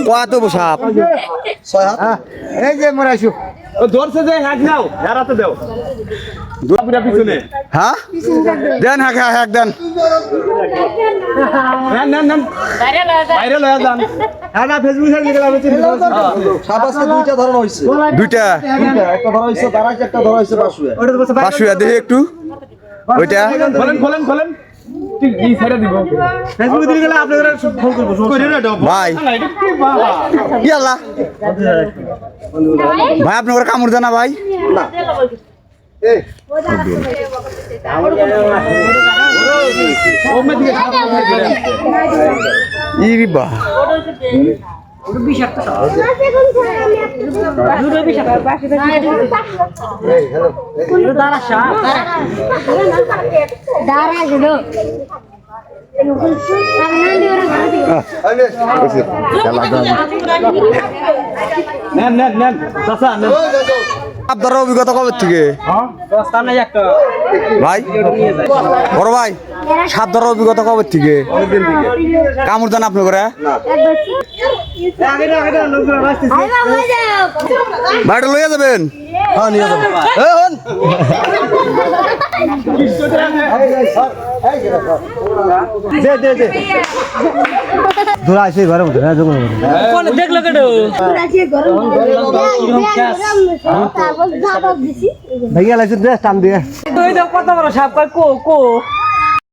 কত সাপ এই যে মরাইছো ধরছে যে হ্যাক নাও হারাতে দাও দুপুরা পিছনে হ্যাঁ দেন হ্যাক দেন নেন বাইরে লয়া যান না ফেসবুক সাইড লিখে আমি চিনি সাপ আজকে দুইটা ধরন হইছে দুইটা একটা ধরা হইছে দাঁড়াইছে একটা ধরা হইছে বাসুয়া ওটা তো বসে পাঁচশো দেখি একটু ওইটা খোলেন ঠিক এই সাইডে দিব ফেসবুক দিলে গেলে আপনারা ফোন করব ভাই ইয়াল্লা ভাই আপনার কামড় দেনা ভাই না ইরিবা নেন চাচা নেন আপনার অভিজ্ঞতা কবে থেকে রাস্তা নাই একটা ভাই বড় ভাই সাপ ধরার অভিজ্ঞতা কবে থেকে কামড় দেন আপনি করে ভাইটা লইয়া যাবেন হ্যাঁ নিয়ে যাবো দে ধরা আছে ঘরের মধ্যে না জঙ্গলের মধ্যে কোন দেখলো কেডো ভাইয়া লাইছে দে টান দিয়ে কত বড় সাপ কয় কো